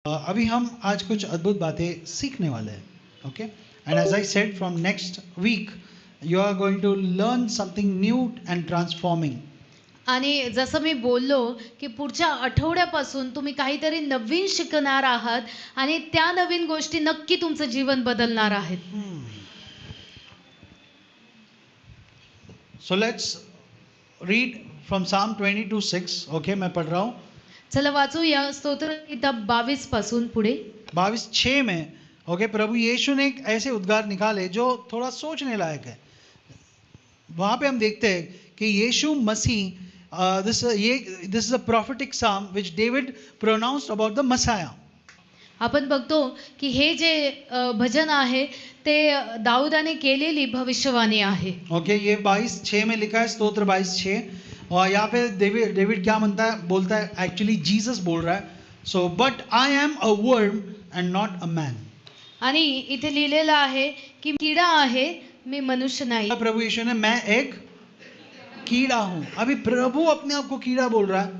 अभी हम आज कुछ अद्भुत बातें सीखने वाले हैं. Okay, and as I said, from next week you are going to learn something new and transforming. आणि जसं मी बोललो की पुढच्या आठवड्यापासून तुम्ही काहीतरी नवीन शिकणार आहात आणि त्या नवीन गोष्टी नक्की तुमचं जीवन बदलणार आहेत. So let's read from Psalm 22:6. Okay, मैं पढ़ रहा हूँ. चला वाचूया स्तोत्र किताब 22 पासून पुढे. 22:6 में ओके, प्रभु यीशु ने एक ऐसे उद्गार निकाले जो थोड़ा सोचने लायक है. वहाँ पे हम देखते हैं कि Yeshu Masih, this is a prophetic psalm which David pronounced about the Messiah. आपण बघतो की हे जे भजन आहे ते दाऊदाने केलेली भविष्यवाणी आहे. ओके, ये 22:6 में लिखा है, स्तोत्र 22:6. और यहाँ पे डेविड क्या बोलता है एक्चुअली जीसस बोल रहा है. So but I am a worm end not a man. आणि इथे लिहिलेलं आहे की कीडा आहे, मी मनुष्य नाही. प्रभु यीशु ने मैं एक कीड़ा हूँ. अभी प्रभु अपने आप को कीड़ा बोल रहा है.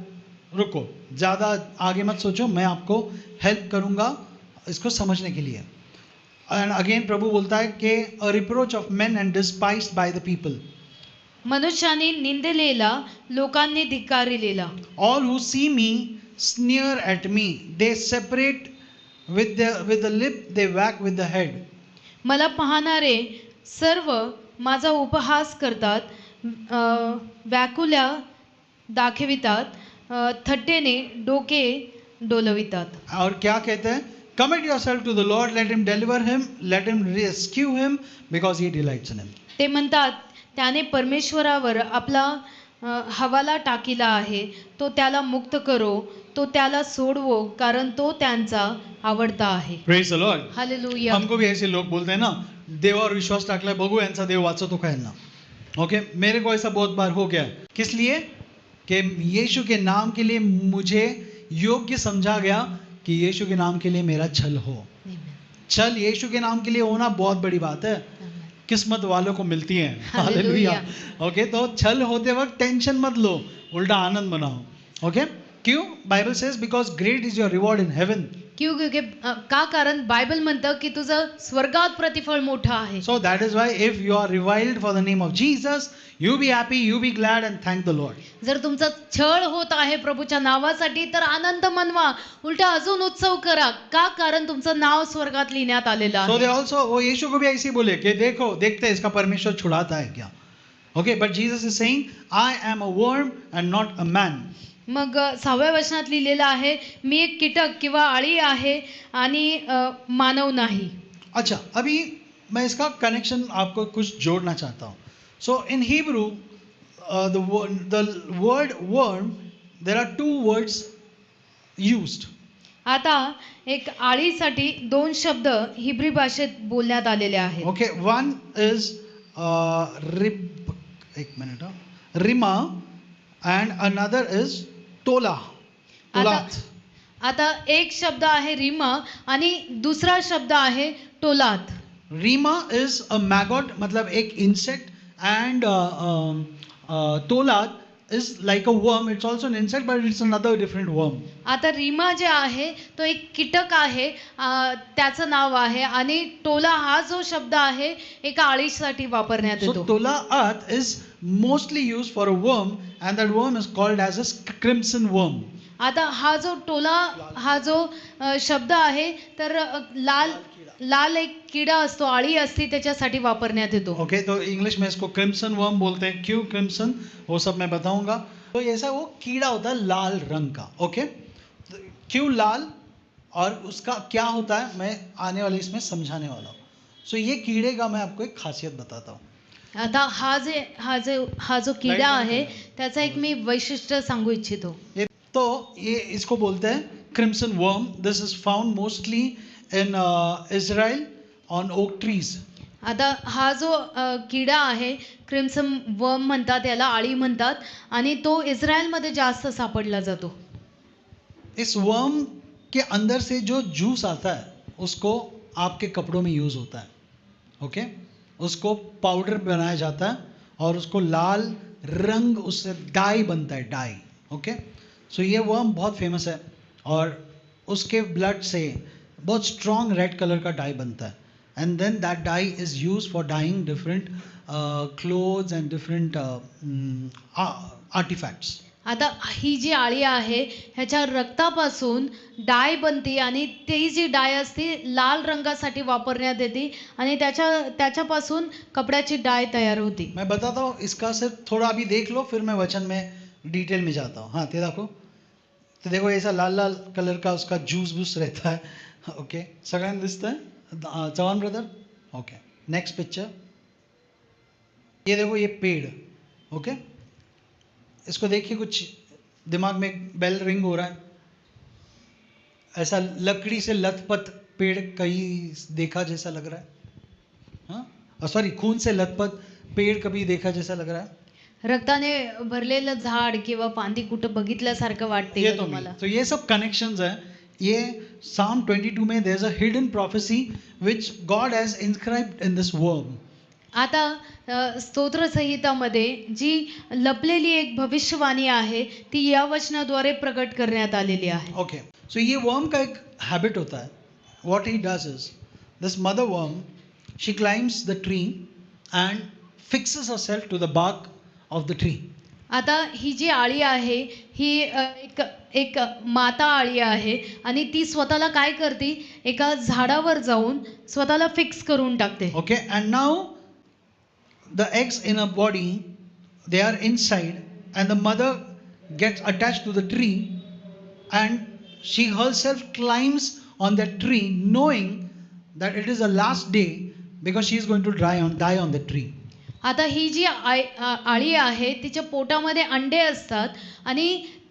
रुको, ज़्यादा आगे मत सोचो, मैं आपको हेल्प करूँगा इसको समझने के लिए. एंड अगेन प्रभु बोलता है कि a reproach of men and despised by the people. मनुष्याने निंदलेला, लोकांनी धिक्कारिलेला. All who see me sneer at me. They separate with the lip, they whack with the head. मला पाहणारे सर्व माझा उपहास करतात, व्याकुल्या दाखवितात, थट्टेने डोके डोलवितात. और क्या कहते हैं? Commit yourself to the Lord, let him deliver him, let him rescue him, because he delights in him. ते म्हणतात त्याने परमेश्वरावर आपला हवाला टाकिला आहे, तो त्याला मुक्त करो, तो त्याला सोडवो, कारण तो त्यांचा आवडता आहे. Praise the Lord. हालेलुया. हमको भी ऐसे लोग बोलते हैं ना, देवावर विश्वास टाकलाय, बघू यांचा देव वाचतो का यांना. ओके, मेरे को ऐसा बहुत बार हो गया. किस लिए? कि यीशु के नाम के लिए मुझे योग्य समझा गया कि यीशु के नाम के लिए मेरा छल हो. छल यीशु के नाम के लिए होना बहुत बड़ी बात है, किस्मत वालों को मिलती है. हालेलुया. ओके, तो छल होते वक्त टेंशन मत लो, उल्टा आनंद मनाओ. ओके, क्यों? Bible says because great is your reward in heaven. क्यों? क्योंकि का कारण बायबल म्हणतं की तुझं स्वर्गात प्रतिफळ मोठं आहे. So that is why if you are reviled for the name of Jesus, you be happy, you be glad and thank the Lord. जर तुमचा छळ होत आहे प्रभूच्या नावासाठी तर आनंद मनवा, उलटा अजून उत्सव करा. का? कारण तुमचं नाव स्वर्गात लिहिण्यात आलेलं So आहे. they also, वो यीशु को भी ऐसे ही बोले कि देखो, देखते हैं इसका परमेश्वर छुड़ाता है क्या. Okay, but Jesus is saying, I am a worm and not a man. मग 6व्या वचनात लिहिलेलं आहे, मी एक कीटक किंवा आळी आहे आणि मानव नाही. अच्छा, अभी मैं इसका कनेक्शन आपको कुछ जोड़ना चाहता हूँ. So in Hebrew, the word worm, there are two words used. आता एक आळीसाठी 2 शब्द हिब्री भाषेत बोलण्यात आलेले आहेत. Okay, one is rima and another is tola. Tolat. आता एक शब्द आहे रिमा आणि दुसरा शब्द आहे टोलात. Rima is a maggot, मतलब एक insect, and tolat is like a worm. It's also an insect, but it's another different worm. आता रिमा जे आहे तो एक कीटक आहे, त्याचं नाव आहे, आणि टोला हा जो शब्द आहे एका आळीसाठी वापरण्यात So येतो. tolat is mostly used for a worm, and that worm is called as a crimson worm. आता हा जो टोला हा जो शब्द आहे तर लाल एक कीड़ा असतो, आळी असते, त्याच्यासाठी वापरण्यात येतो. ओके, तो इंग्लिश में इसको क्रिम्सन वर्म बोलते हैं. क्यों क्रिम्सन, वो सब मैं बताऊंगा. तो ऐसा वो कीड़ा होता है लाल रंग का. ओके, क्यों लाल और उसका क्या होता है मैं आने वाले इसमें समझाने वाला हूँ. सो ये कीड़े का मैं आपको एक खासियत बताता हूँ. आता हा जो किडा आहे त्याचा एक मी वैशिष्ट्य सांगू इच्छितो. तो ये इसको बोलते हैं crimson worm. This is found mostly in Israel on oak trees. आता हा जो किडा आहे क्रिम्सन वर्म म्हणतात, याला आळी म्हणतात, आणि तो इस्रायलमध्ये जास्त सापडला जातो. इस वर्म के अंदर से जो जूस आता है उसको आपके कपड़ों में यूज होता है. ओके, उसको पाउडर बनाया जाता है और उसको लाल रंग, उससे डाई बनता है, डाई. ओके, सो ये वर्म बहुत फेमस है और उसके ब्लड से बहुत स्ट्रॉन्ग रेड कलर का डाई बनता है, and then that dye is use for dyeing different clothes and different artefacts. आता ही जी आळी आहे ह्याच्या रक्तापासून डाय बनते आणि ती जी डाय असते लाल रंगासाठी वापरण्यात येते आणि त्याच्यापासून कपड्याची डाय तयार होती. मैं बताता हूँ इसका, सिर्फ थोड़ा अभी देख लो, फिर मैं वचन में डिटेल में जाता हूँ. हाँ, ते देखो, तो देखो ऐसा लाल लाल कलर का उसका जूस बूस रहता है. ओके, सगळ्यांना दिसतंय? Chavan brother. Okay, next picture. ये देखो, ये पेड़. ओके, इसको देखिए, कुछ दिमाग में बेल रिंग हो रहा है. ऐसा लकड़ी से लथपथ पेड़ कहीं देखा जैसा लग रहा है? हाँ, सॉरी, खून से लथपथ पेड़ कभी देखा जैसा लग रहा है? रक्ताने भरलेलं झाड किंवा फांदी कुठं बघितल्यासारखं वाटते ये का तो तुम्हाला? नहीं. तो ये सब कनेक्शंस है. ये Psalm 22 में there is a hidden prophecy which God has inscribed in this worm. आता स्तोत्र संहितामध्ये जी लपलेली एक भविष्यवाणी आहे ती या वचनाद्वारे प्रकट करण्यात आलेली आहे. ओके, सो ये वर्म का एक हैबिट होता है. What he does is, this mother worm, she climbs the tree and fixes herself to the bark of the tree. आता ही जी आळी आहे ही एक माता आळी आहे आणि ती स्वतःला काय करते, एका झाडावर जाऊन स्वतःला फिक्स करून टाकते. Okay, and now the eggs in her body, they are inside, and the mother gets attached to the tree, and she herself climbs on that tree, knowing that it is the last day, because she is going to die on the tree. आता ही जी आळी आहे तिच्या पोटामध्ये अंडे असतात आणि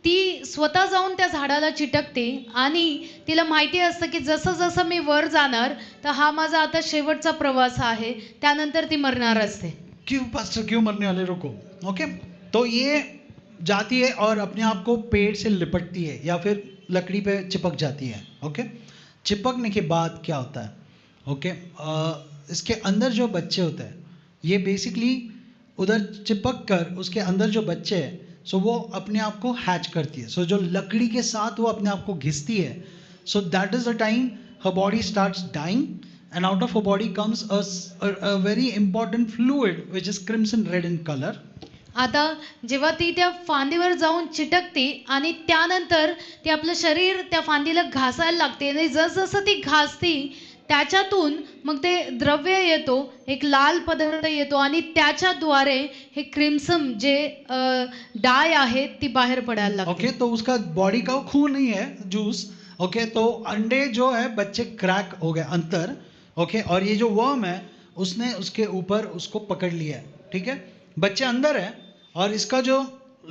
ती स्वतः जाऊन त्या झाडाला चिटकते आणि तिला माहिती असतं की जसं जसं मी वर जाणार तर हा माझा आता शेवटचा प्रवास आहे, त्यानंतर ती मरणार असते. क्यों पास्टर, क्यों मरने वाले, रुको. ओके, तो ये जाती है और अपने आप को पेड़ से लिपटती है या फिर लकड़ी पे चिपक जाती है. ओके, चिपकने के बाद क्या होता है? ओके, इसके अंदर जो बच्चे होते हैं, ये बेसिकली उधर चिपक कर उसके अंदर जो बच्चे हैं, सो वो अपने आप को हैच करती है. सो जो लकड़ी के साथ वो अपने आप को घिसती है, so that is the time her body starts dying, and out of her body comes a very important fluid which is crimson red in color. आता जेव्हा ती त्या फांदीवर जाऊन चिटकते आणि त्यानंतर ती आपलं शरीर त्या फांदीला घासायला लागते आणि जसजसं ती घासती त्याच्यातून मग ते द्रव्य येतो, एक लाल पदार्थ येतो आणि त्याच्याद्वारे हे क्रिम्सन जे डाय आहे ती बाहेर पडायला लागते. ओके, तो उसका बॉडी का खून नहीं है, जूस. ओके, तो अंडे जो है बच्चे क्रैक हो गए अंदर. ओके, और ये जो वर्म है उसने उसके ऊपर उसको पकड़ लिया है. ठीक है, बच्चे अंदर है और इसका जो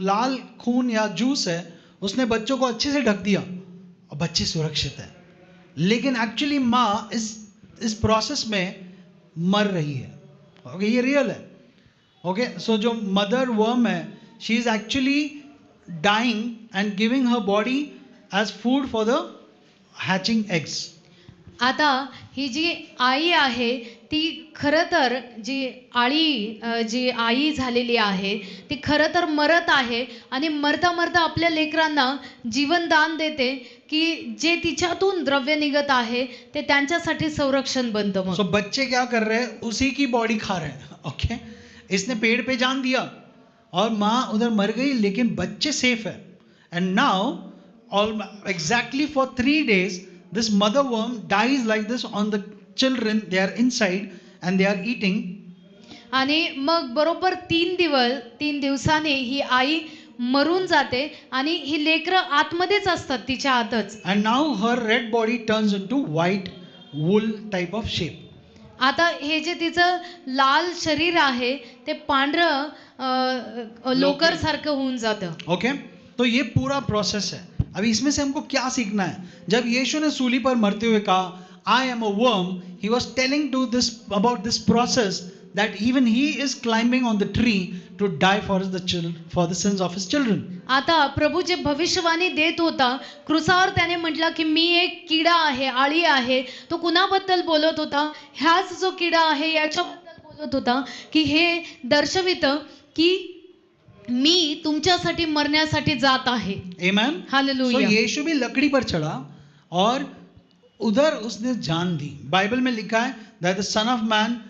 लाल खून या जूस है उसने बच्चों को अच्छे से ढक दिया और बच्चे सुरक्षित है. लेकिन एक्चुअली माँ इस प्रोसेस में मर रही है. ओके, ये रियल है. ओके, सो जो मदर वर्म है, she is actually dying and giving her body as food for the hatching eggs. आता ही जी आई आहे ती खरं तर जी आई झालेली आहे ती खरं तर मरत आहे आणि मरता मरता आपल्या लेकरांना जीवनदान देते की जे तिच्यातून द्रव्य निघत आहे ते त्यांच्यासाठी संरक्षण बनतं. मग सो बच्चे क्या कर रहे हैं, उसी की बॉडी खा रहे हैं. ओके, इसने पेड़ पे जान दिया और माँ उधर मर गई, लेकिन बच्चे सेफ है. End now all exactly for 3 days this mother worm dies like this on the children. They are inside and they are eating. आणि मग बरोबर 3 दिवसाने ही आई मरून जाते आणि ही लेकरं आतमध्येच असतात तिच्या आतच. And now her red body turns into white wool type of shape. आता हे जे तिचं लाल शरीर आहे ते पांढरं लोकर सारखं होऊन जातं. ओके, तो ये पूरा प्रोसेस है. अभी इसमें से हमको क्या सीखना है? जब यीशु ने सूली पर मरते हुए कहा I am a worm, he was telling to this about this process that even he is climbing on the tree to die for the sins of his children. आता प्रभू जे भविष्यवाणी देत होता क्रुसावर त्याने म्हटलं की मी एक किडा आहे, आळी आहे. तो कुणाबद्दल बोलत होता? ह्याच जो किडा आहे याच्याबद्दल बोलत होता की हे दर्शवितं की मी तुमच्यासाठी मरण्यासाठी जात आहे. Amen. हालेलुया. So यीशु भी लकड़ी पर चढ़ा और उधर उसने जान दी. बाइबल में लिखा है that the son of man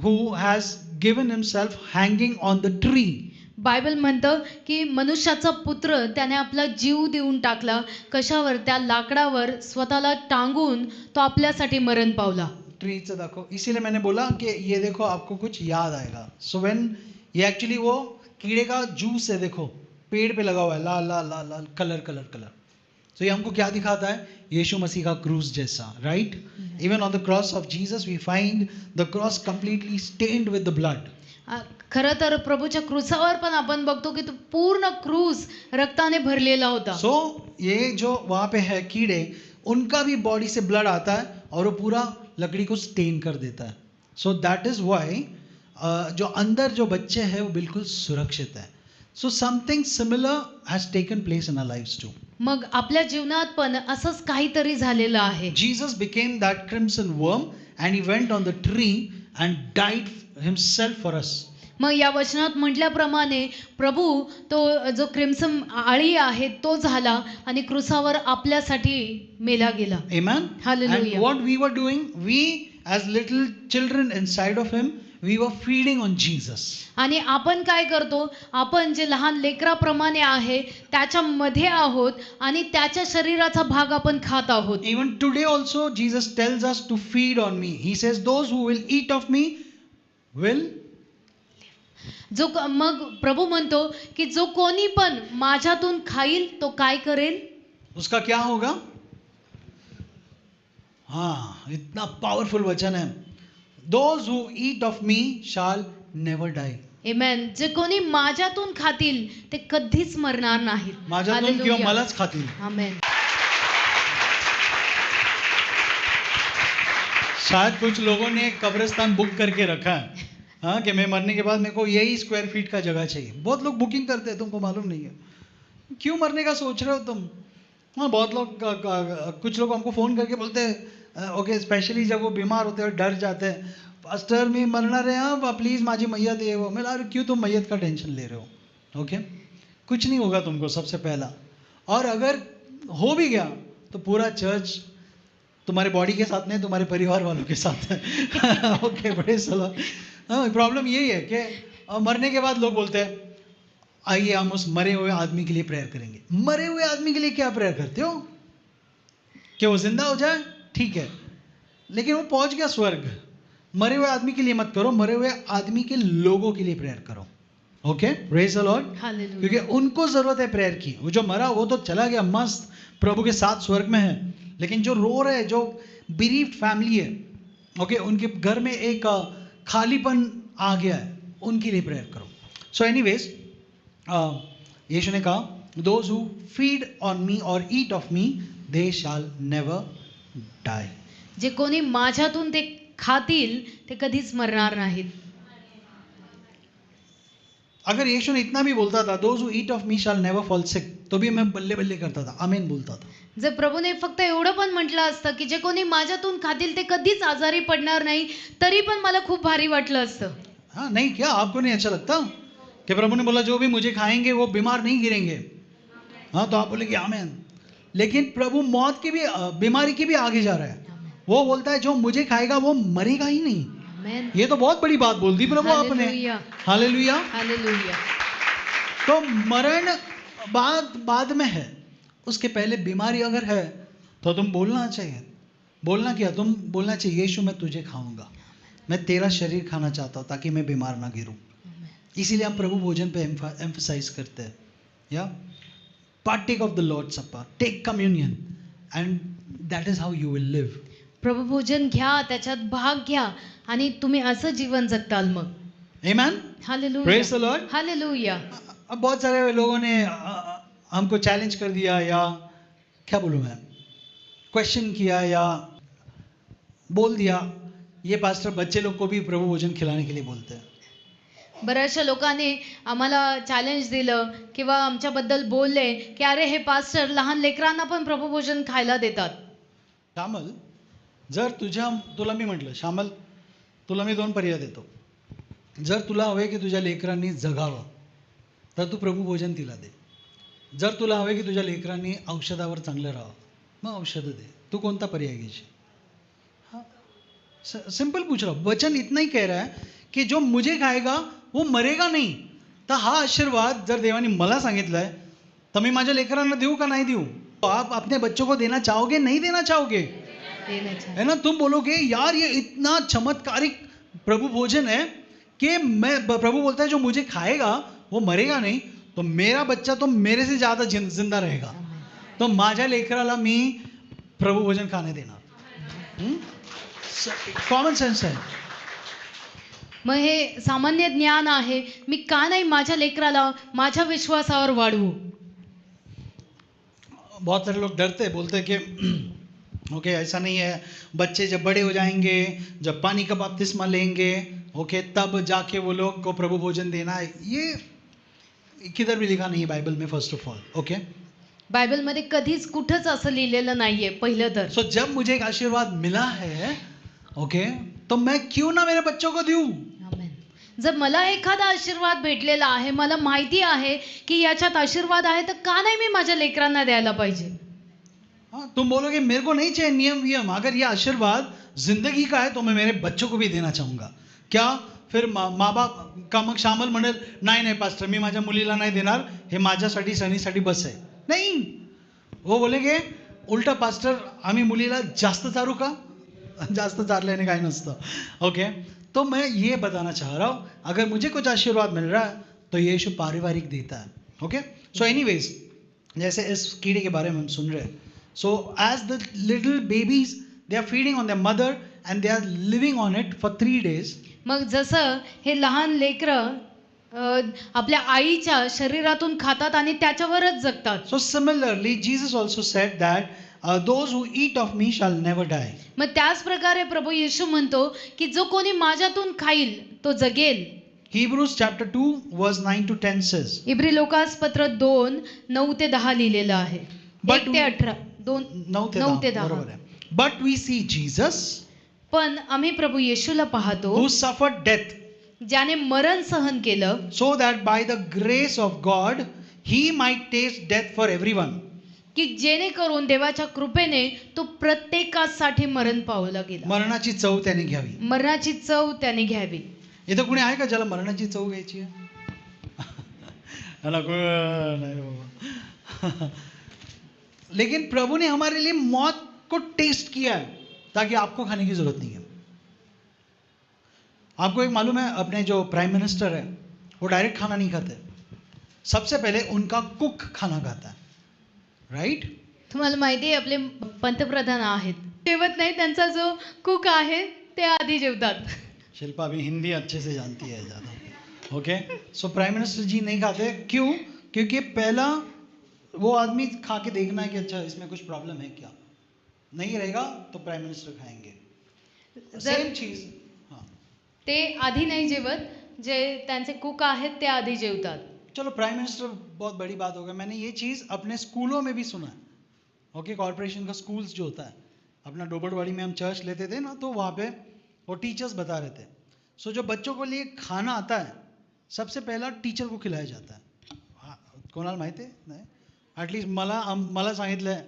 who has given himself hanging on the tree. Bible म्हणतं की मनुष्याचा पुत्र त्याने आपला जीव देऊन टाकला. कशावर? त्या लाकडावर स्वतःला टांगून तो आपल्यासाठी मरण पावला. ट्री से देखो, इसीलिए मैंने बोला कि ये देखो आपको कुछ याद आएगा. सो व्हेन ये एक्चुअली वो कीड़े का जूस है, देखो पेड़ पे लगा हुआ है, लाल लाल लाल लाल कलर कलर कलर. तो ये हमको क्या दिखाता है? यीशु मसीह का क्रूस जैसा, right? Even on the cross of Jesus we find the cross completely stained with the blood. खरं तर प्रभूच्या क्रूसावर पण आपण बघतो की तो पूर्ण क्रूस रक्ताने भरलेला होता. सो ये जो वहाँ पे है कीड़े, उनका भी बॉडी से ब्लड आता है और वो पूरा लकड़ी को स्टेन कर देता है. सो दैट इज वाई जो अंदर जो बच्चे हैं वो बिल्कुल सुरक्षित है. So something similar has taken place in our lives too. मग आपल्या जीवनात पण असंच काहीतरी झालेलं आहे. Jesus became that crimson worm and he went on the tree and died himself for us. मग या वचनात म्हटल्याप्रमाणे प्रभू तो जो क्रिम्सन आळी आहे तो झाला आणि क्रूसावर आपल्यासाठी मेला गेला. Amen. Hallelujah. And what we were doing, we as little children inside of him, we were feeding on Jesus. आणि आपण काय करतो? आपण जे लहान लेकराप्रमाणे आहे त्याच्यामध्ये आहोत आणि त्याच्या शरीराचा भाग आपण खात आहोत. Even today also Jesus tells us to feed on me. He says those who will eat of me will. मग प्रभू म्हणतो की जो कोणी पण माझ्यातून खाईल तो काय करेल? उसका क्या होगा? हाँ, इतना पावरफुल वचन है. Those who eat of me shall never die. आमेन. जे कोणी माझ्यातून खातील ते कधीच मरणार नाहीत. माझ्यातून किंवा मलाच खातील. आमेन. शायद कुछ लोगों ने एक कब्रिस्तान बुक करके रखा है, हाँ, कि मैं मरने के बाद मेरे को यही स्क्वायर फीट का जगह चाहिए. बहुत लोग बुकिंग करते हैं, तुमको मालूम नहीं है. क्यों मरने का सोच रहे हो तुम? हाँ, बहुत लोग कुछ लोग हमको फ़ोन करके बोलते हैं, ओके, स्पेशली जब वो बीमार होते हैं, डर जाते हैं, पास्टर मी मरणार आहे, हाँ प्लीज़ माझी मैयत ये वो. मैं अरे क्यों तुम मैयत का टेंशन ले रहे हो? ओके, कुछ नहीं होगा तुमको, सबसे पहला. और अगर हो भी गया तो पूरा चर्च तुम्हारे बॉडी के साथ नहीं, तुम्हारे परिवार वालों के साथ है. ओके, बड़े सलाह. हाँ, प्रॉब्लम यही है कि मरने के बाद लोग बोलते हैं आइए हम उस मरे हुए आदमी के लिए प्रेयर करेंगे. मरे हुए आदमी के लिए क्या प्रेयर करते हो? कि वो जिंदा हो जाए, ठीक है, लेकिन वो पहुंच गया स्वर्ग. मरे हुए आदमी के लिए मत करो, मरे हुए आदमी के लोगों के लिए प्रेयर करो. Okay, praise the Lord. क्योंकि उनको जरूरत है प्रेयर की. वो जो मरा वो तो चला गया, मस्त प्रभु के साथ स्वर्ग में है, लेकिन जो रो रहे, जो बिरीव्ड फैमिली है, ओके, उनके घर में एक खालीपन आ गया है, उनके लिए प्रेयर करो. सो एनीवेज, यीशु ने कहा those who feed on me और eat of me they shall never die. जे कोणी माझ्यातून ते खातील ते कधीच मरणार नाहीत. अगर यीशु ने इतना भी बोलता था those who eat of me shell never fall sick, तो भी मैं बल्ले बल्ले करता था, आमीन बोलता था. जर प्रभूने फक्त एवढं पण म्हटलं असतं की जे कोणी माझ्यातून खातील ते कधीच आजारी पडणार नाही, तरी पण मला खूप भारी वाटलं असतं. हाँ, नहीं क्या आपको नहीं अच्छा लगता कि प्रभु ने बोला जो भी मुझे खाएंगे वो बीमार नहीं गिरेंगे? हाँ, तो आप बोलेंगे आमीन. लेकिन प्रभु मौत की भी, बीमारी की भी आगे जा रहा है. वो बोलता है जो मुझे खाएगा वो मरेगा ही नहीं. आमेन. ये तो बहुत बड़ी बात बोल दी प्रभु आपने. हालेलुया. हालेलुया. हालेलुया. तो मरण बाद में है, उसके पहले बीमारी अगर है तो तुम बोलना चाहिए. बोलना क्या? तुम बोलना चाहिए यीशु मैं तुझे खाऊंगा, मैं तेरा शरीर खाना चाहता हूँ ताकि मैं बीमार ना गिरूं. इसीलिए हम प्रभु भोजन पे एम्फसाइज करते हैं. या partake of the Lord supper, take communion, and that is how you will live. प्रभू भोजन घ्या, त्याच्यात भाग घ्या आणि तुम्ही असं जीवन जगताल मग. Amen. Hallelujah. Praise the Lord. Hallelujah. अब बहुत सारे लोगों ने हमको चैलेंज कर दिया, या क्या बोलूँ मैं, क्वेश्चन किया या बोल दिया ये पास्टर बच्चे लोग को भी प्रभु भोजन खिलाने के लिए बोलते हैं. बऱ्याचशा लोकांनी आम्हाला चॅलेंज दिलं किंवा आमच्याबद्दल बोलले की अरे हे पास्टर लहान लेकरांना पण प्रभू भोजन खायला देतात. श्यामल, जर तुला मी म्हटलं श्यामल, तुला मी 2 पर्याय देतो. जर तुला हवे की तुझ्या लेकरांनी जगावं तर तू प्रभू भोजन तिला दे. जर तुला हवे की तुझ्या लेकरांनी औषधावर चांगलं राहावं मग औषध दे, तू कोणता पर्याय घेशील? हाँ, सिंपल पूछ रहा हूं. वचन इतना ही कह रहा है की जो मुझे खाएगा वो मरेगा नाही. तर हा आशीर्वाद जर देवाने मला सांगितलाय तर मी माझ्या लेकरांना देऊ का नाही देऊ? तो आप अपने बच्चों को देना चाहोगे, नहीं देना चाहोगे? है ना. तुम बोलोगे यार ये इतना चमत्कारिक प्रभु भोजन है कि मैं, प्रभु बोलता है जो मुझे खाएगा वो मरेगा नहीं, तो मेरा बच्चा तो मेरे से ज्यादा जिंदा रहेगा. तो माझ्या लेकराला मी प्रभु भोजन खाणे देणार. कॉमन सेन्स आहे. मग हे सामान्य ज्ञान आहे. मी का नाही माझ्या लेकराला माझ्या विश्वासावर वाढवू? बहुत सारे लोग डरते बोलते कि ओके ऐसा नहीं है, बच्चे जब बड़े हो जाएंगे, जब पानी का बपतिस्मा लेंगे, ओके तब जाके वो लोग को प्रभु भोजन देना है. ये किधर भी लिखा नहीं है बाइबल में. फर्स्ट ऑफ ऑल ओके, बायबलमध्ये कधीच कुठंच असं लिहिलेलं नाहीये पहिलं तर. सो जब मुझे एक आशीर्वाद मिला है ओके, तो मैं क्यों ना मेरे बच्चों को दूं. आमेन. जर मला एखादा आशीर्वाद भेटलेला आहे, मला माहिती आहे की याच्यात आशीर्वाद आहे, तर का नाही मी माझ्या लेकरांना द्यायला पाहिजे? हाँ, तुम बोलोगे मेरे को नहीं चाहिए नियम वियम, अगर ये आशीर्वाद जिंदगी का है तो मैं मेरे बच्चों को भी देना चाहूंगा. क्या फिर माँ बाप का मग शामल म्हणेल नाही नाही पास्टर मी माझ्या मुलीला नाही देणार, हे माझ्यासाठी सणीसाठी बस आहे. नहीं, वो बोलेगे उलटा पास्टर आम्ही मुलीला जास्त चारू का? जास्त चारल्याने काय नसतं. ओके, तो मैं ये बताना चाह रहा हूँ अगर मुझे कुछ आशीर्वाद मिल रहा है तो यीशु पारिवारिक देता है. ओके, सो एनीवेज जैसे इस कीड़े के बारे में हम सुन रहे हैं. So as the little babies they are feeding on their mother and they are living on it for 3 days. मग जसं हे लहान लेकरं आपल्या आईच्या शरीरातून खातात आणि त्याच्यावरच जगतात. So similarly, Jesus also said that those who eat of me shall never die. मग त्याच प्रकारे प्रभू येशू म्हणतो की जो कोणी माझ्यातून खाईल तो जगेल. Hebrews chapter 2 verse 9 to 10 says. इब्री लोकासपत्र 2 9 ते 10 लिहिलेलं आहे. 1 ते 18 2 9 ते 10 बरोबर आहे. But we see Jesus पण आम्ही प्रभू येशूला पाहतो who suffered death ज्याने मरण सहन केलं, so that by the grace of God he might taste death for everyone. की जेणेकरून देवाच्या कृपेने तो प्रत्येकासाठी मरण पावला गेला. मरणाची चव त्याने घ्यावी. मरणाची चव त्याने घ्यावी. इथं कुणी आहे का ज्याला मरणाची चव घ्यायची आहे? नहीं बाबा. लेकिन प्रभु ने हमारे लिए मौत को टेस्ट किया है ताकि आपको खाने की जरूरत नहीं है. आपको एक मालूम है अपने जो प्राइम मिनिस्टर है वो डायरेक्ट खाना नहीं खाते. सबसे पहले उनका कुक खाना खाता है. राइट? तुम्हाला माहिती आहे आपले पंतप्रधान आहेत, जेवत नाही, त्यांचा जो कुक आहे ते आधी जेवतात. शिल्पा अभी हिंदी अच्छे से जानती है ज़्यादा. ओके, सो प्राइम मिनिस्टर जी नहीं खाते. क्यों? क्योंकि पहला वो आदमी खा के देखना है कि अच्छा इसमें कुछ प्रॉब्लम है क्या. नहीं रहेगा तो प्राइम मिनिस्टर खाएंगे. सेम चीज. हाँ, ते आधी नाही जेवत, जे त्यांचे कुक आहेत ते आधी जेवतात. चलो प्राइम मिनिस्टर बहुत बड़ी बात होगा. मैंने ये चीज़ अपने स्कूलों में भी सुना है. ओके, कॉर्पोरेशन का स्कूल्स जो होता है, अपना डोबरवाड़ी में हम चर्च लेते थे ना, तो वहाँ पे वो टीचर्स बता रहे थे. सो जो बच्चों को लिए खाना आता है सबसे पहला टीचर को खिलाया जाता है. कोणाला माहिती आहे? नाही, एटलीस्ट मला सांगितलं है.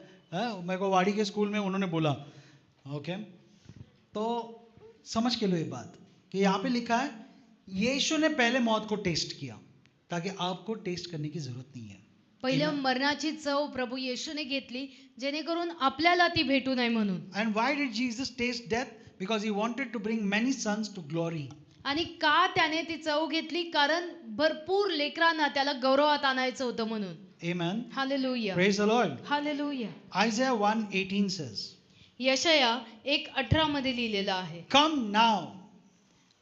मेरे को वाड़ी के स्कूल में उन्होंने बोला. ओके, तो समझ के लो ये बात कि यहाँ पे लिखा है यीशु ने पहले मौत को टेस्ट किया ताकि आपको टेस्ट करने की जरूरत नहीं है. पहिलं मरणाची चव प्रभू येशूने घेतली जेणेकरून आपल्याला ती भेटू नये म्हणून. And why did Jesus taste death? Because he wanted to bring many sons to glory. आणि का त्याने ती चव घेतली? कारण भरपूर लेकरांना त्याला गौरवात आणायचं होतं म्हणून. Amen. Hallelujah. Praise the Lord. Hallelujah. Isaiah 1:18 says. यशाया 1:18 मध्ये लिहिलेलं आहे. Come now.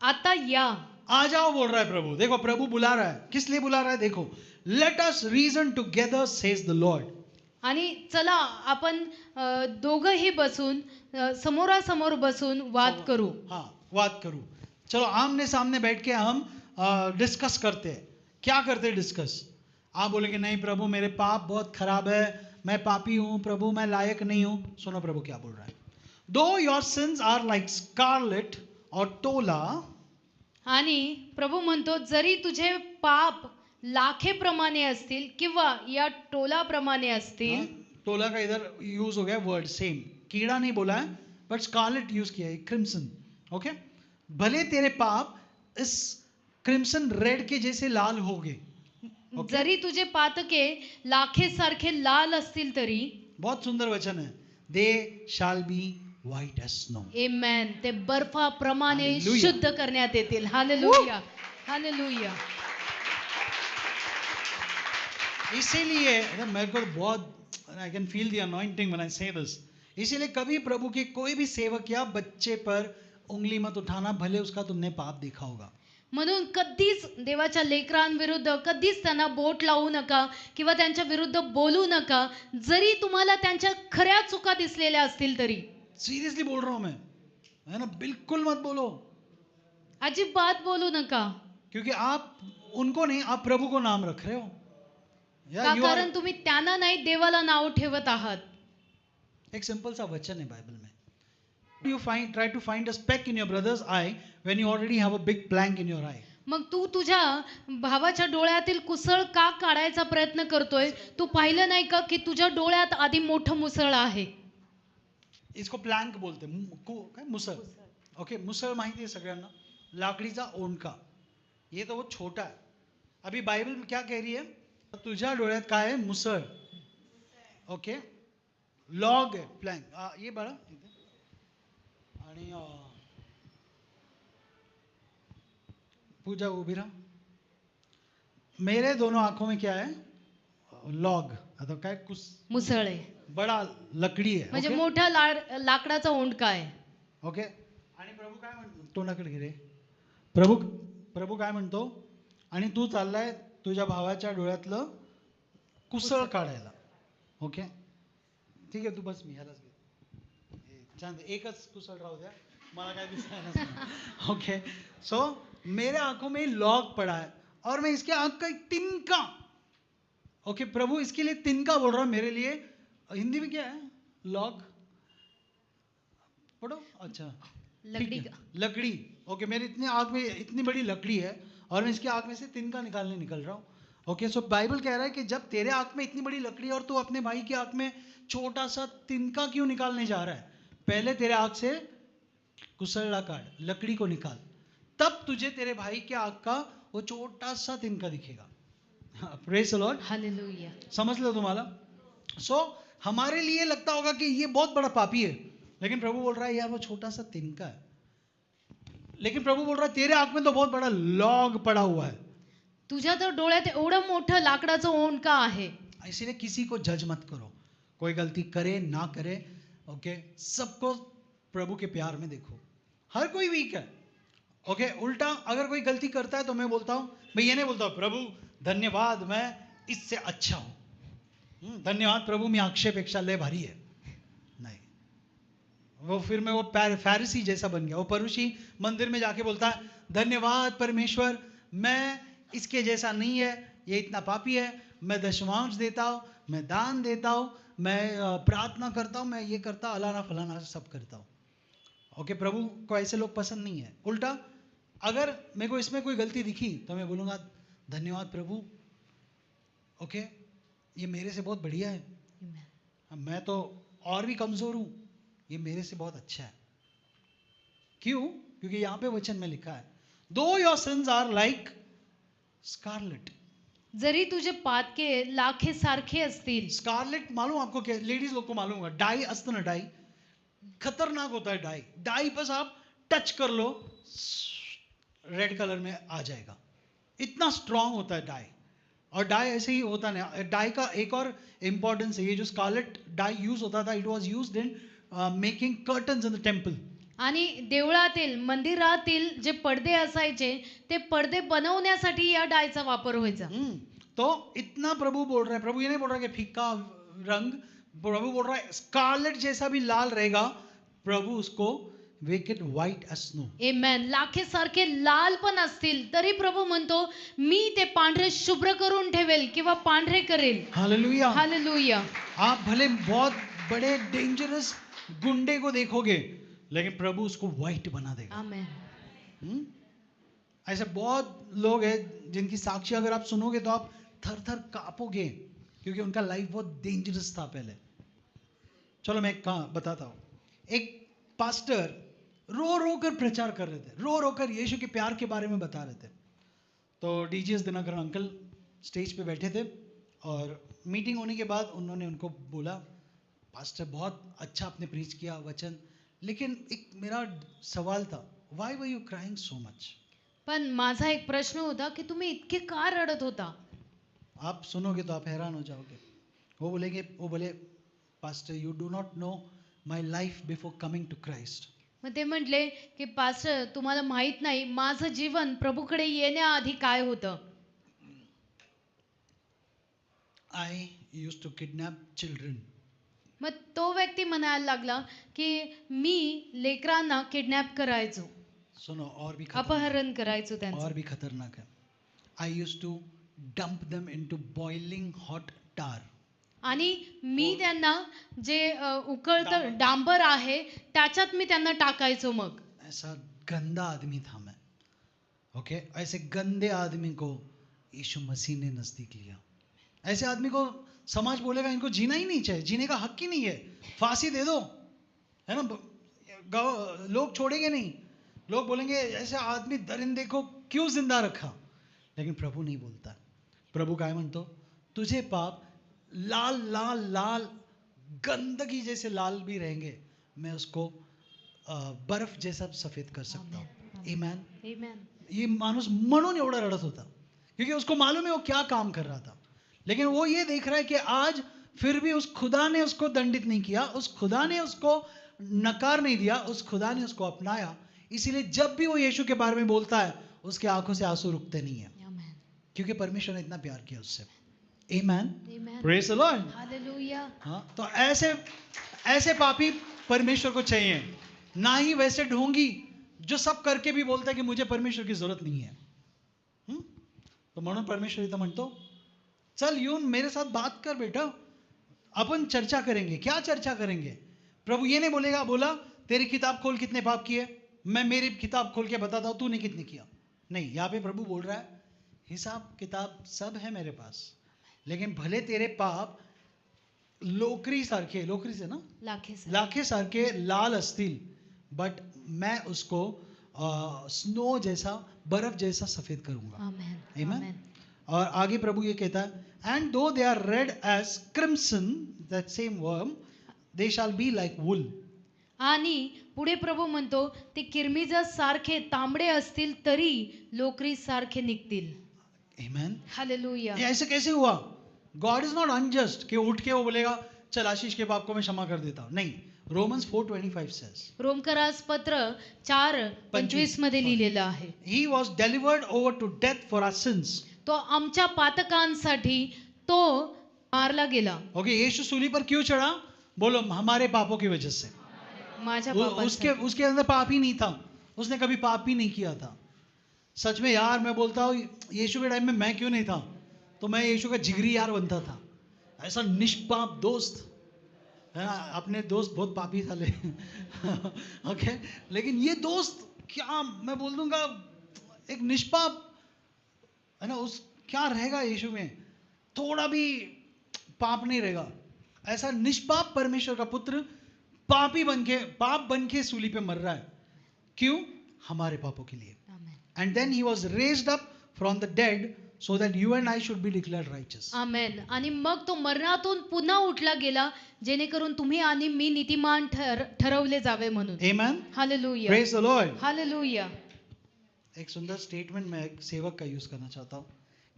आता या. आ जाओ बोल रहा है प्रभु. देखो प्रभु बुला रहा है. किस लिए बुला रहा है? देखो. Let us reason together says the Lord. आणि चला आपण दोघंही बसून समोरासमोर बसून वाद करू. हाँ, वाद करूं. चलो आमने सामने बैठ के हम डिस्कस करते हैं. क्या करते हैं डिस्कस? आप बोलेंगे नहीं प्रभु मेरे पाप बहुत खराब है, मैं पापी हूं प्रभु, मैं लायक नहीं हूं. सुनो प्रभु क्या बोल रहा है. Though your sins are like scarlet or tola. आणि प्रभू म्हणतो जरी तुझे पाप लाखेप्रमाणे असतील किंवा या टोलाप्रमाणे असतील. तोला का इधर यूज हो गया वर्ड सेम, कीड़ा नहीं बोला है बट स्कारलेट यूज किया है, क्रिम्सन. ओके, भले तेरे पाप इस क्रिम्सन रेड के जैसे लाल हो गए. Okay. जरी तुझे पातके लाखेसारखे लाल असतील तरी, बहुत सुंदर वचन है, they shall be white as snow. Amen, ते बर्फाप्रमाणे Hallelujah. शुद्ध करण्यात येतील. Hallelujah, hallelujah. इसीलिए मेरे को बहुत, I can feel the anointing when I say this. इसीलिए कभी प्रभु के कोई भी सेवक या बच्चे पर उंगली मत उठाना, भले उसका तुमने पाप देखा होगा. म्हणून कधीच देवाच्या लेकरांविरुद्ध कधीच त्यांना बोट लावू नका किंवा त्यांच्या विरुद्ध बोलू नका, जरी तुम्हाला त्यांच्या खऱ्या चुका दिसलेल्या असतील तरी. सीरियसली बोल रहा हूं मैं, है ना, बिल्कुल मत बोलो. अजिबात बोलू नका. क्योंकि आप उनको नहीं, आप प्रभु को नाम रख रहे हो. का? कारण तुम्ही त्यांना नाही, देवाला नाव ठेवत आहात. एक सिंपल सा वचन है बाइबल में, you try to find a speck in your brother's eye when you already have a big plank in your eye. मग तू तुझ्या भावाच्या डोळ्यातील कुसळ का काढायचा प्रयत्न करतोय? तू पाहिलं नाही का की तुझ्या डोळ्यात आधी मोठं मुसळ आहे. इसको प्लॅंक बोलते, काय मुसळ. ओके, मुसळ माहिती आहे सगळ्यांना, लाकडीचा ओंडका. ये तो वो छोटा है. अभी बाइबल क्या कह रही है, तुझ्या डोळ्यात काय आहे, मुसळ. ओके, लॉग है, प्लॅंक. ये बघा इथे. आणि पूजा उभी रहा. मेरे दोनों आंखों में क्या है, लॉग, आता काय मुसळ आहे, बडा लकडी आहे, म्हणजे okay? मोठा लाकडाचा ओंडका आहे. ओके. आणि प्रभू काय म्हणतो, तोंडाकडे घे रे. प्रभू काय म्हणतो, आणि तू चाललाय तुझ्या भावाच्या डोळ्यातलं कुसळ काढायला. ओके, ठीक आहे, तू बस, मी ह्यालाच घे. चांद एकच कुसळ राहू द्या, मला काय दिसायला. ओके, सो मेरे आंखों में लॉग पड़ा है और मैं इसके आंख का एक तिनका. ओके, प्रभु इसके लिए तिनका बोल रहा हूं, मेरे लिए हिंदी में क्या है, लॉग पढ़ो. अच्छा, लकड़ी ठीक है, लकड़ी. ओके, मेरी इतनी आंख में इतनी बड़ी लकड़ी है और मैं इसके आंख में से तिनका निकालने निकल रहा हूँ. ओके, सो बाइबल कह रहा है कि जब तेरे आंख में इतनी बड़ी लकड़ी है और तू अपने भाई की आंख में छोटा सा तिनका क्यों निकालने जा रहा है, पहले तेरे आंख से कुसला काट, लकड़ी को निकाल, तब तुझे तेरे भाई के आंख का वो छोटा सा तिनका दिखेगा. Praise the Lord. हालेलुया. समझ लो तुम्हाला. सो हमारे लिए लगता होगा कि ये बहुत बड़ा पापी है, लेकिन प्रभु बोल रहा है यार वो छोटा सा तिनका है. लेकिन प्रभु बोल रहा है तेरे आंख में तो बहुत बड़ा लॉग पड़ा हुआ है. तुझ्या तर डोळ्यात एवढं मोठं लाकडाचं ओंडका आहे. इसीलिए किसी को जज मत करो, कोई गलती करे ना करे. ओके, सबको प्रभु के प्यार में देखो. हर कोई वीक है. ओके, उल्टा अगर कोई गलती करता है तो मैं बोलता हूं, मैं ये नहीं बोलता प्रभु धन्यवाद मैं इससे अच्छा हूं, धन्यवाद प्रभु मी अक्षयपेक्षा लय भारी है. नहीं, वो फिर मैं वो फैरिसी जैसा बन गया. वो परुषी मंदिर में जाके बोलता है धन्यवाद परमेश्वर, मैं इसके जैसा नहीं है, ये इतना पापी है, मैं दशमांश देता हूँ, मैं दान देता हूँ, मैं प्रार्थना करता हूँ, मैं ये करता हूँ, अलाना फलाना सब करता हूँ. ओके, प्रभु को ऐसे लोग पसंद नहीं है. उल्टा अगर मेरे को इसमें कोई गलती दिखी तो मैं बोलूँगा धन्यवाद प्रभु. ओके, ये मेरे से बहुत बढ़िया है, मैं तो और भी कमज़ोर हूँ, ये मेरे से बहुत अच्छा है. क्यों? क्योंकि यहाँ पे वचन में लिखा है though your sins are like scarlet. जरी तुझे पातके लाखे सारखे असतील. स्कारलेट मालूम आपको क्या, लेडीज लोग को मालूम होगा, डाई असतं ना, डाई खतरनाक होता है. डाई डाई बस आप टच कर लो रेड कलर में आ जाएगा, इतना स्ट्रांग होता है डाई. और डाई ऐसे ही होता ना. डाई का एक और इंपॉर्टेंस है, ये जो स्कारलेट डाई यूज होता था, इट वाज used in making curtains in the temple. आणि देवळातील मंदिरातील जे पडदे असायचे ते पडदे बनवण्यासाठी या डायचा वापर व्हायचा. तो इतना प्रभु बोल रहा है, प्रभु ये नहीं बोल रहा है कि फीका रंग, प्रभु बोल रहा है स्कारलेट जैसा भी लाल रहेगा, प्रभु उसको make it white as snow. Amen. लाखे सारखे लाल पण असतील तरी प्रभु म्हणतो मी ते पांढरे शुभ्र करून ठेवेल किंवा पांढरे करेल. हालेलुया. हालेलुया. आप भले बहुत बड़े डेंजरस गुंडे को देखोगे, लेकिन प्रभु उसको व्हाइट बना देगा. आमेन. ऐसे बहुत लोग हैं जिनकी साक्षी अगर आप सुनोगे तो आप थर थर कांपोगे, क्योंकि उनका लाइफ बहुत डेंजरस था पहले. चलो मैं कहाँ बताता हूँ. एक पास्टर रो रो कर प्रचार कर रहे थे, रो रो कर यीशु के प्यार के बारे में बता रहे थे. तो डीजीएस दिनकरन अंकल स्टेज पे बैठे थे और मीटिंग होने के बाद उन्होंने उनको बोला, पास्टर बहुत अच्छा आपने प्रीच किया वचन, लेकिन एक मेरा सवाल था, why were you crying so much. पण माझा एक प्रश्न होता की तुम्ही इतके का रडत होता. आप सुनोगे तो आप हैरान हो जाओगे. वो बोले pastor you do not know my life before coming to Christ. मग ते म्हटले की पास्टर तुम्हाला माहित नाही माझं जीवन प्रभूकडे येण्याआधी काय होतं. I used to kidnap children. मग तो व्यक्ती म्हणायला लागला की मी लेकरांना किडनॅप करायचो, सुनो और भी खतरनाक, अपहरण करायचो त्यांचं. और भी खतरनाक है. I used to dump them into boiling hot tar. आणि मी त्यांना जे उकळतं डांबर आहे त्याच्यात मी त्यांना टाकायचो. मग ऐसा गंदा आदमी था मैं. ओके, ऐसे गंदे आदमी को यीशु मसीह ने नजदीक लिया. ऐसे आदमी को समाज बोलेगा इनको जीना ही नहीं चाहिए, जीने का हक ही नहीं है, फांसी दे दो, है ना. लोग छोड़ेंगे नहीं, लोग बोलेंगे ऐसे आदमी दरिंदे को क्यों जिंदा रखा. लेकिन प्रभु नहीं बोलता. प्रभु काय म्हणतो, तुझे पाप लाल लाल लाल गंदगी जैसे लाल भी रहेंगे, मैं उसको बर्फ जैसा सफेद कर सकता हूँ. आमेन. Amen. ये माणूस म्हणून एवढा रडत होता, क्योंकि उसको मालूम है वो क्या काम कर रहा था. लेकिन वो ये देख रहा है कि आज फिर भी उस खुदा ने उसको दंडित नहीं किया, उस खुदा ने उसको नकार नहीं दिया, उस खुदा ने उसको अपनाया. इसीलिए जब भी वो यीशु के बारे में बोलता है उसके आंखों से आंसू रुकते नहीं है, Amen. क्योंकि परमेश्वर ने इतना प्यार किया उससे. आमेन. Amen. Praise the Lord. Hallelujah. हाँ, तो ऐसे पापी परमेश्वर को चाहिए, ना ही वैसे ढोंगी जो सब करके भी बोलता है कि मुझे परमेश्वर की जरूरत नहीं है. तो म्हणून परमेश्वर इथं म्हणतो, चल येऊन मेरे साथ बात कर बेटा, अपन चर्चा करेंगे. क्या चर्चा करेंगे. प्रभु ये नहीं बोलेगा, बोला तेरी किताब खोल कितने पाप किए, मैं मेरी किताब खोल के बताता हूं तूने कितने किया. नहीं, यहाँ पे प्रभु बोल रहा है हिसाब किताब सब है मेरे पास, लेकिन भले तेरे पाप लोकरी से ना लाखे सारखे लाल असतील, बट मैं उसको स्नो जैसा बर्फ जैसा सफेद करूंगा. Amen. Amen. Amen. और आगे प्रभु ये कहता है, and though they are red as crimson, that same worm, they shall be like wool. आणि पुढे प्रभू म्हणतो ते किरमिजा सारखे तांबडे असतील तरी लोकरी सारखे निघतील. आमेन. हालेलुया. ये ऐसे कैसे हुआ. गॉड इज नॉट अनजस्ट कि उठ के वो बोलेगा चल आशीष के पाप को मैं क्षमा कर देता हूं. नहीं, रोमन्स 4:25 says रोमकरास पत्र 4:25 मध्ये लिहिलेलं आहे. he was delivered over to death for our sins. तो आमच्या पातकांसाठी तो मारला गेला. ओके, यीशु सूली पर क्यों चढ़ा. बोलो हमारे पापों की वजह से. माझ्या उसके अंदर पाप ही नहीं था, उसने कभी पाप ही नहीं किया था. सच में यार मैं बोलता हूँ, यीशु के टाइम में मैं क्यों नहीं था, तो मैं यीशु का जिगरी यार बनता था. ऐसा निष्पाप दोस्त है ना. अपने दोस्त बहुत पापी साले ओके, लेकिन ये दोस्त क्या मैं बोल दूंगा, एक निष्पाप है ना. उस क्या रहेगा यीशु में, थोड़ा भी पाप नहीं रहेगा. ऐसा निष्पाप परमेश्वर का पुत्र पाप बन के सूली पे मर रहा है. क्यों. हमारे पापों के लिए. And then he was raised up from the dead so that you and I should be declared righteous. आमेन. आणि मग तो मरणातून पुन्हा उठला गेला जेणेकरून तुम्ही आणि मी नीतिमान ठरवले जावे म्हणून. Amen. Hallelujah. Praise the Lord. Hallelujah. एक सुंदर स्टेटमेंट मैं एक सेवक का यूज करना चाहता हूँ.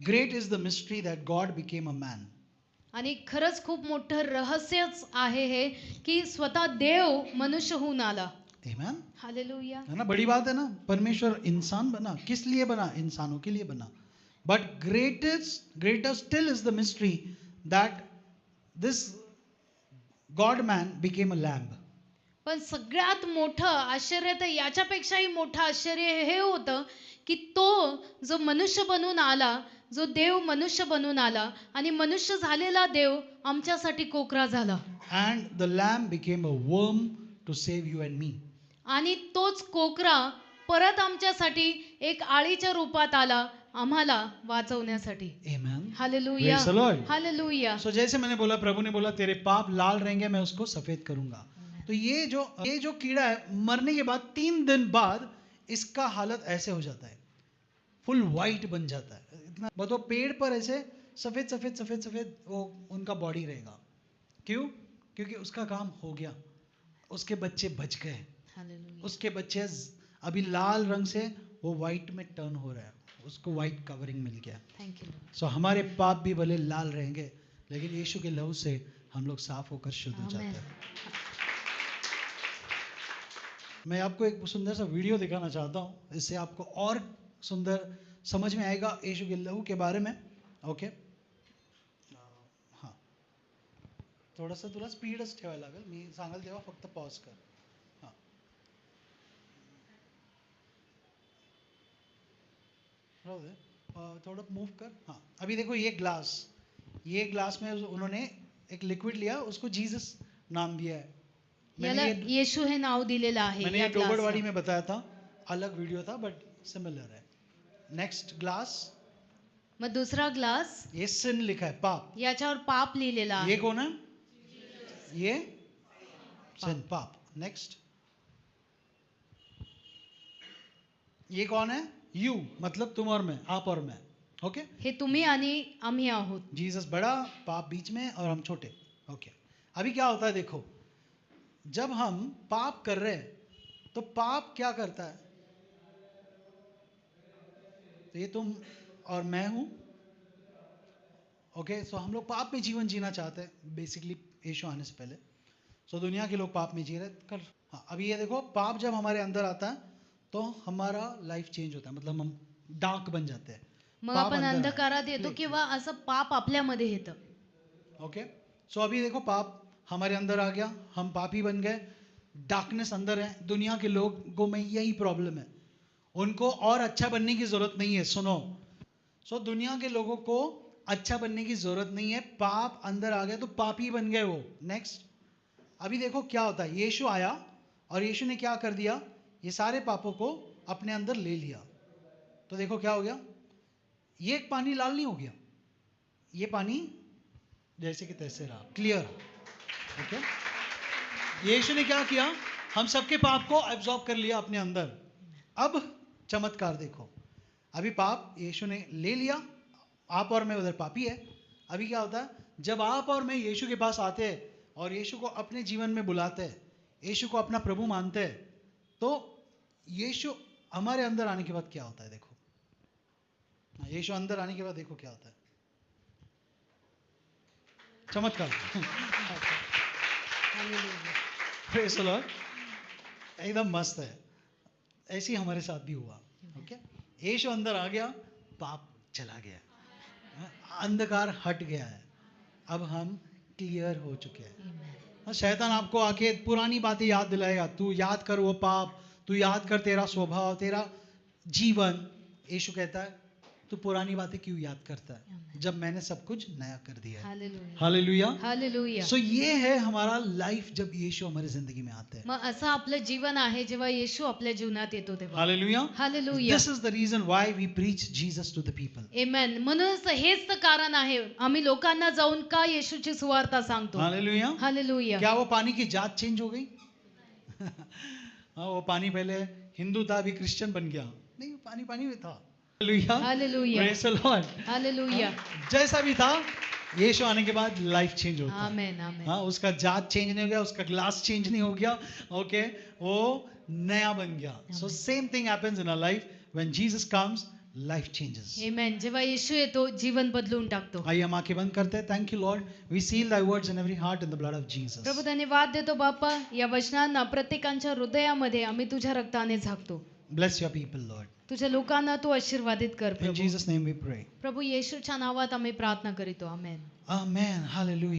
Great is the mystery that God became a man. आणि खरंच खूप मोठं रहस्यच आहे हे की स्वतः देव मनुष्य होऊन आला. Amen. हालेलुया. है ना, बड़ी बात है ना. परमेश्वर इंसान बना, किस लिए बना, इंसानों के लिए बना. But greater still is the mystery that this God man became a lamb. पण सगळ्यात मोठं आश्चर्य तर याच्यापेक्षाही मोठं आश्चर्य हे होतं की तो जो मनुष्य बनून आला, जो देव मनुष्य बनून आला आणि मनुष्य झालेला देव आमच्यासाठी कोकरा झाला. And the lamb became a worm to save you and me. आणि तोच कोकरा परत आमच्यासाठी एक आळीच्या रूपात आला आम्हाला वाचवण्यासाठी. Amen. Hallelujah. Praise the Lord. Hallelujah. So जैसे मैंने बोला, प्रभु ने बोला तेरे पाप लाल रहेंगे, मैं उसको सफेद करूंगा. तो ये जो कीड़ा है, मरने के बाद 3 दिन बाद इसका हालत ऐसे हो जाता है, फुल वाइट बन जाता है. इतना वो तो पेड़ पर ऐसे सफेद सफेद सफेद सफेद वो उनका बॉडी रहेगा. क्यों? क्योंकि उसका काम हो गया, उसके बच्चे बच गए. हालेलुया. उसके बच्चे अभी लाल रंग से वो वाइट में टर्न हो रहा है, उसको white covering mill Gaya. Thank you. So हमारे पाप भी भले लाल रहेंगे, लेकिन यीशु के लहू से हम लोग साफ होकर शुद्ध हो जाते आमेन. हैं. मैं आपको एक सुंदर सा वीडियो दिखाना चाहता हूँ, इससे आपको और सुंदर समझ में आएगा यीशु के लहू के बारे में. ओके, हां, थोडंसं तुला स्पीडच ठेवायला लागेल, मी सांगाल तेव्हा फक्त पॉज कर. हां, राहू दे, थोड़ा मूव कर. हाँ, अभी देखो ये ग्लास में उन्होंने एक लिक्विड लिया, उसको जीसस नाम दिया है. याला येशू हे नाव दिलेलं आहे. मैंने या ये डोबड़वाड़ी ग्लासला. में बताया था, अलग वीडियो था बट सिमिलर है. नेक्स्ट ग्लास, मग दुसरा ग्लास, ये सिन लिखा है, पाप. याच्यावर पाप लिहिलेला ये आहे. कौन है? ये सिन, पाप. नेक्स्ट, ये कौन है? यू, मतलब तुम और मैं, आप और मैं. ओके, हे तुम्ही आणि आम्ही आहोत. जीसस बड़ा, पाप बीच में और हम छोटे. ओके, अभी क्या होता है देखो, जब हम पाप कर रहे हैं तो पाप क्या करता है? तो ये तुम और मैं हूं. ओके, सो हम लोग पाप में जीवन जीना चाहते हैं बेसिकली, यीशु आने से पहले. सो दुनिया के लोग पाप में जी रहे कर. हाँ, अभी ये देखो, पाप जब हमारे अंदर आता है तो हमारा लाइफ चेंज होता है, मतलब हम डार्क बन जाते हैं. मग पाप आपण अंदर अंधकारात येतो आहे. किंवा असं पाप आपल्यामध्ये येतं. ओके, सो अभी देखो, पाप हमारे अंदर आ गया, हम पापी बन गए, डार्कनेस अंदर है. दुनिया के लोगों में यही प्रॉब्लम है, उनको और अच्छा बनने की जरूरत नहीं है. सुनो, सो दुनिया के लोगों को अच्छा बनने की जरूरत नहीं है, पाप अंदर आ गया तो पापी बन गए वो. नेक्स्ट, अभी देखो क्या होता है, यीशु आया और यीशु ने क्या कर दिया, ये सारे पापों को अपने अंदर ले लिया. तो देखो क्या हो गया, ये पानी लाल नहीं हो गया, ये पानी जैसे कि तैसे रहा, क्लियर. ओके, यीशु ने क्या किया, हम सबके पाप को एब्जॉर्ब कर लिया अपने अंदर. अब चमत्कार देखो, अभी पाप यीशु ने ले लिया, आप और मैं उधर पापी है. अभी क्या होता है, जब आप और मैं यीशु के पास आते हैं और यीशु को अपने जीवन में बुलाते हैं, यीशु को अपना प्रभु मानते हैं, तो यीशु हमारे अंदर आने के बाद क्या होता है देखो. यीशु अंदर आने के बाद देखो क्या होता है, चमत्कार. Praise the Lord. एकदम मस्त है. ऐसे ही हमारे साथ भी हुआ. ओके, यीशु अंदर आ गया, पाप चला गया, अंधकार हट गया है, अब हम क्लियर हो चुके हैं. शैतान आपको आके पुरानी बातें याद दिलाएगा, तू याद कर वो पाप, तू याद कर तेरा स्वभाव, तेरा जीवन. यीशु कहता है, तू पुरानी बातें क्यों याद करता है, जब मैंने सब कुछ नया कर दिया है. हालेलुया. हालेलुया. हालेलुया. सो ये है हमारा लाइफ जब यीशु हमारी जिंदगी में आते हैं. मग असं आपलं जीवन आहे जेव्हा येशू आपल्या जीवनात येतो तेव्हा. Hallelujah. Hallelujah. This is the reason why we preach Jesus to the people. आमेन. म्हणूनच हेच तर कारण आहे आम्ही लोकांना जाऊन का येशूची सुवार्ता सांगतो. हालेलुया. हालेलुया. क्या वो पानी की जात चेंज हो गई? हाँ, वो पानी पहले हिंदू था, अभी क्रिश्चियन बन गया. नहीं, पानी पानी में था. Hallelujah. Hallelujah. Praise the Lord. Hallelujah. जैसा भी था, यीशु आने के बाद लाइफ चेंज होता है. आमेन. आमेन. हाँ, उसका जात चेंज नहीं हो गया, उसका ग्लास चेंज नहीं हो गया. ओके, वो नया बन गया. So same thing happens in our life when Jesus comes, life changes. Amen. जेव्हा येशू येतो जीवन बदलून टाकतो. आइए हम आंखें बंद करते हैं. Thank you Lord, we seal thy words in every heart in the blood of Jesus. प्रभू धन्यवाद देतो बाप्पा, या वचनांना प्रत्येकाच्या हृदयामध्ये आम्ही तुझ्या रक्ताने झाकतो. Bless your people Lord. तुझ्या लोकांना तू आशीर्वादित कर इन प्रभू. Jesus name we pray. प्रभू येशूच्या नावात आम्ही प्रार्थना करीतो. आमेन. आमेन. हालेलुया.